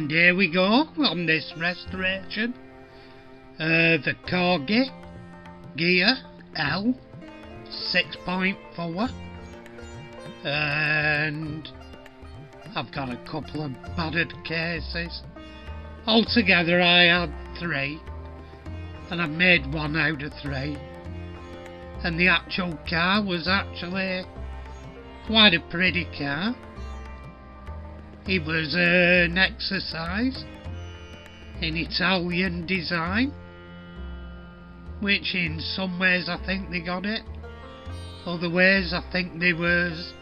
And here we go on this restoration of a CORGI GHIA L 6.4, and I've got a couple of battered cases. Altogether I had 3, and I've made 1 out of 3, and the actual car was actually quite a pretty car. It was an exercise in Italian design, which in some ways I think they got it, other ways I think they was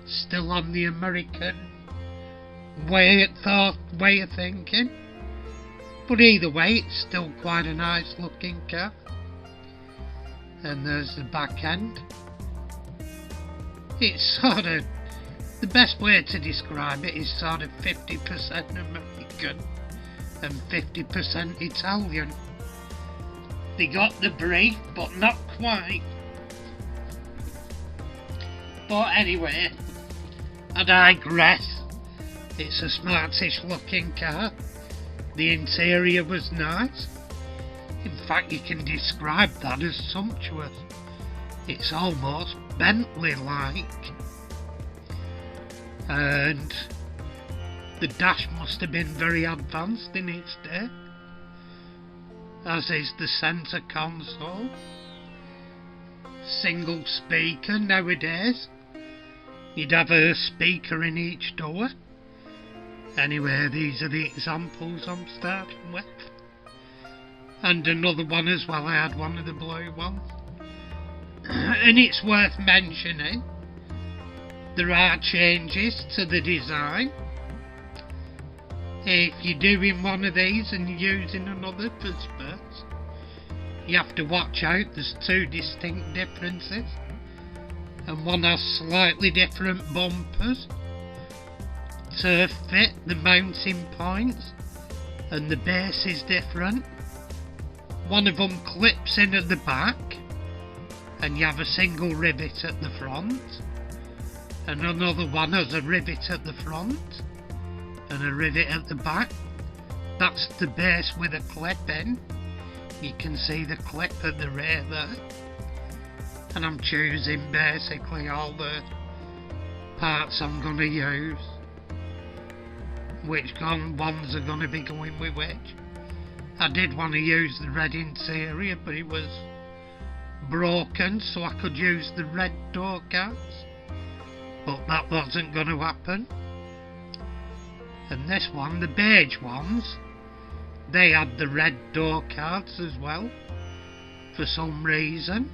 still on the American way of thinking, but either way it's still quite a nice looking car. And there's the back end. It's sort of, the best way to describe it is sort of 50% American and 50% Italian. They got the brief, but not quite. But anyway, I digress. It's a smartish looking car. The interior was nice. In fact, you can describe that as sumptuous. It's almost Bentley-like. And the dash must have been very advanced in its day, as is the centre console. Single speaker nowadays. You'd have a speaker in each door. Anyway, these are the examples I'm starting with. And another one as well, I had one of the blue ones. And it's worth mentioning, there are changes to the design. If you're doing one of these and you're using another for spurts, you have to watch out. There's 2 distinct differences, and one has slightly different bumpers to fit the mounting points, and the base is different. One of them clips in at the back, and you have a single rivet at the front, and another one has a rivet at the front and a rivet at the back. That's the base with a clip in. You can see the clip at the rear there. And I'm choosing basically all the parts I'm going to use, which ones are going to be going with which. I did want to use the red interior, but it was broken, so I could use the red door cards, but that wasn't going to happen. And this one, the beige ones, they had the red door cards as well for some reason,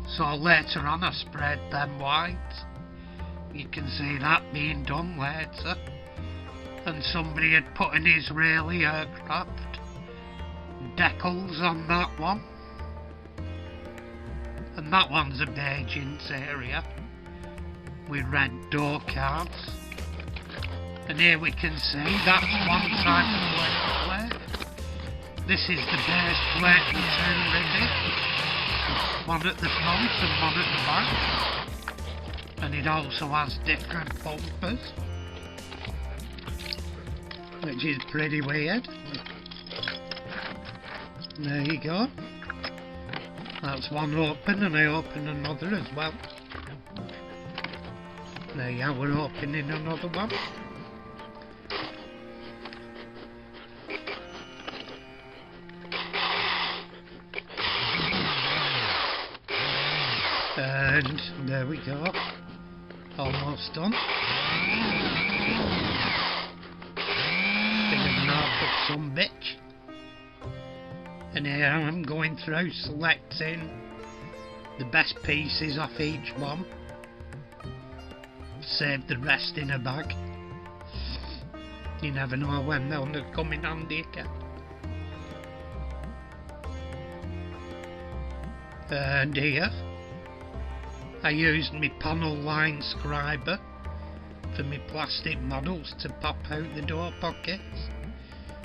so later on I sprayed them white. You can see that being done later. And somebody had put an Israeli aircraft decals on that one, and that one's a beige interior with red door cards. And here we can see that's one side of the plate. This is the base plate with 2 rivets, one at the front and one at the back, and it also has different bumpers, which is pretty weird. There you go. That's one open, and I open another as well. There you are, we're opening another one. And there we go. Almost done. Of some bitch. And here I'm going through selecting the best pieces off each one. Save the rest in a bag. You never know when they'll come in handy again. And here I used my panel line scriber for my plastic models to pop out the door pockets.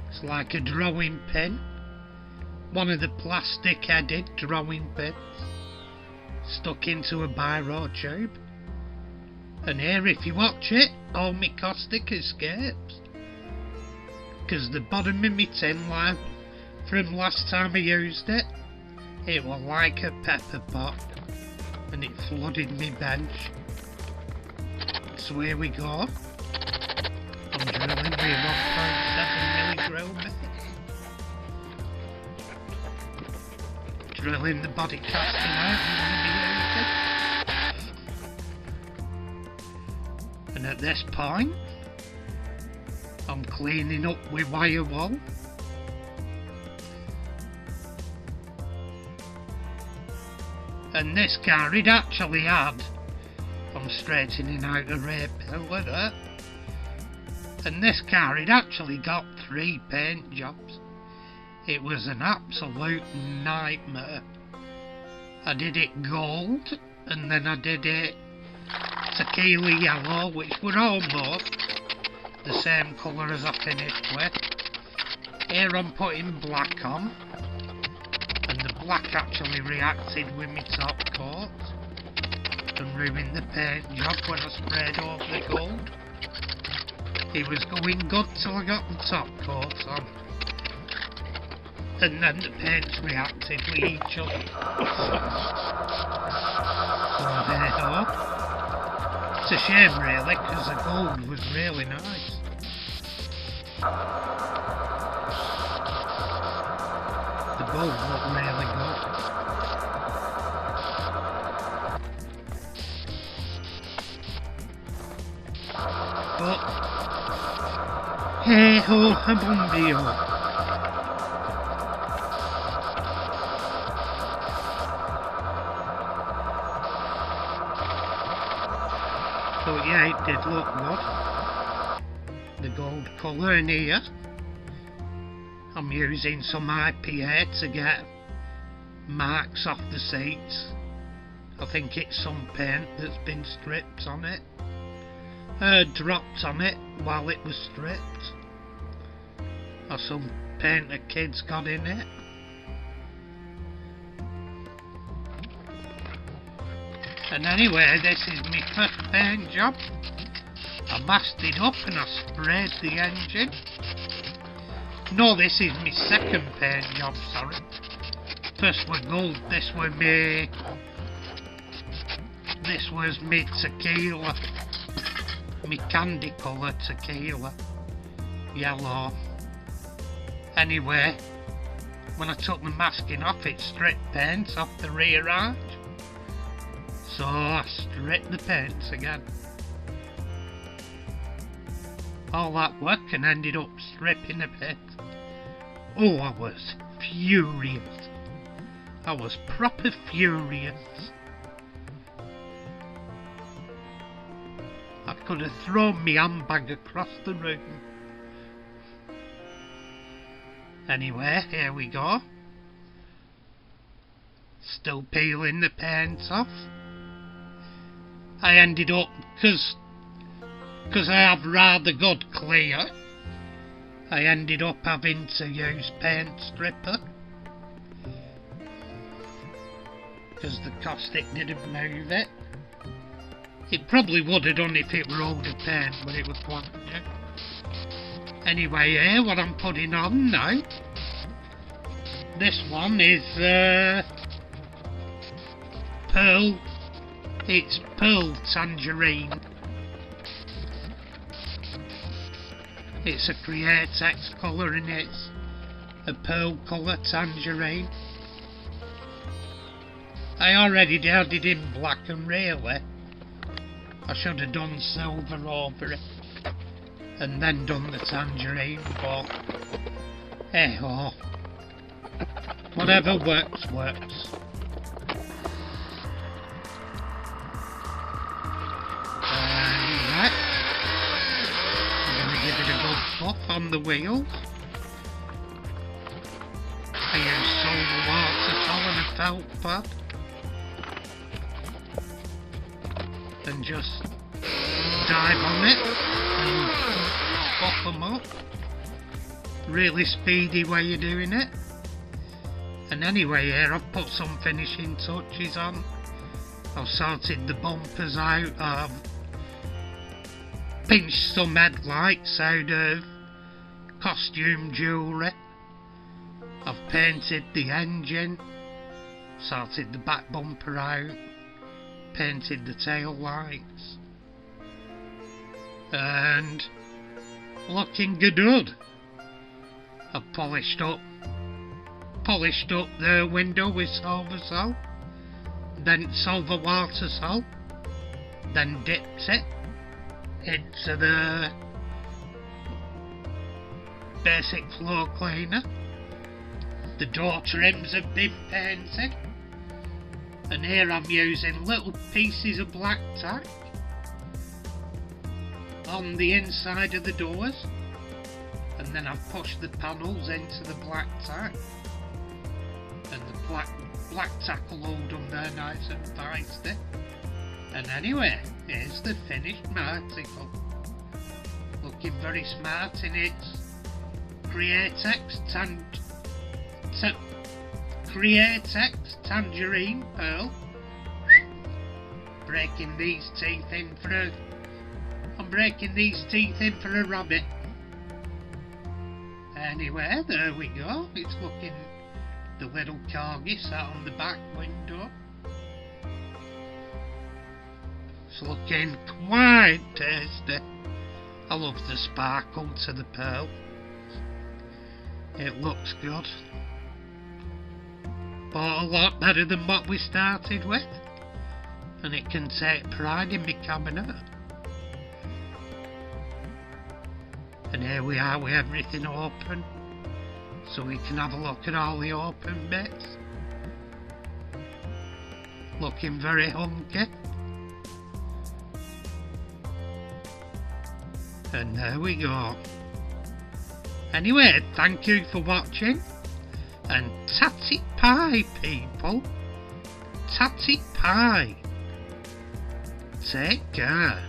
It's like a drawing pin, one of the plastic headed drawing pins stuck into a biro tube. And here, if you watch it, all my caustic escapes. because the bottom of my tin line from last time I used it, it was like a pepper pot and it flooded my bench. So here we go. I'm drilling my 1.7mm drill bit. Drilling the body casting out and at this point I'm cleaning up with wire wool. And this car, it actually had, I'm straightening out a rear pillar there, and this car, it actually got 3 paint jobs. It was an absolute nightmare. I did it gold, and then I did it tequila yellow, which were almost the same colour as I finished with. Here I'm putting black on, and the black actually reacted with my top coat and ruined the paint job when I sprayed over the gold. It was going good till I got the top coat on, and then the paints reacted with each other. So there you go. It's a shame really, because the gold was really nice. The gold looked really good. But hey ho, habundio. But yeah, it did look good. The gold colour in here. I'm using some IPA to get marks off the seats. I think it's some paint that's been stripped on it. Dropped on it while it was stripped. Or some paint the kids got in it. And anyway, this is my first paint job. I masked it up and I sprayed the engine. No, this is my second paint job, sorry. First was gold, this was me tequila. Me candy colour tequila. Yellow. Anyway, when I took the masking off, it stripped paint off the rear arch. So I stripped the paints again. All that work and ended up stripping the paint. Oh, I was furious. I was proper furious. I could have thrown my handbag across the room. Anyway, here we go. Still peeling the paint off. I ended up, because I have rather good clear, I ended up having to use paint stripper. Because the caustic didn't move it. It probably would have done if it were older paint, but it was quite new. Anyway, here, what I'm putting on now. This one is pearl. It's pearl tangerine. It's a Createx colour and it's a pearl colour tangerine. I already had it in black and really I should have done silver over it and then done the tangerine, but hey ho, whatever works, works. Right, I'm going to give it a good buff on the wheels. I use soda water and a felt pad. And just dive on it and pop them up. Really speedy way of doing it. And anyway, here I've put some finishing touches on. I've sorted the bumpers out. I've pinched some headlights out of costume jewellery. I've painted the engine, sorted the back bumper out, painted the tail lights, and looking good. I've polished up the window with silver salt, then silver water salt, then dipped it into the basic floor cleaner. The door trims have been painted, and here I'm using little pieces of black tack on the inside of the doors, and then I've pushed the panels into the black tack, and the black tack will hold them there nice and feisty. And anyway, here's the finished article, looking very smart in its Createx tangerine pearl. Breaking these teeth in for a rabbit. Anyway, there we go. It's looking, the little corgi sat on the back window. It's looking quite tasty. I love the sparkle to the pearl. It looks good. But a lot better than what we started with. And it can take pride in my cabinet. And here we are with everything open, so we can have a look at all the open bits. Looking very hunky. And there we go. Anyway, thank you for watching, and tatty pie, people. Tatty pie. Take care.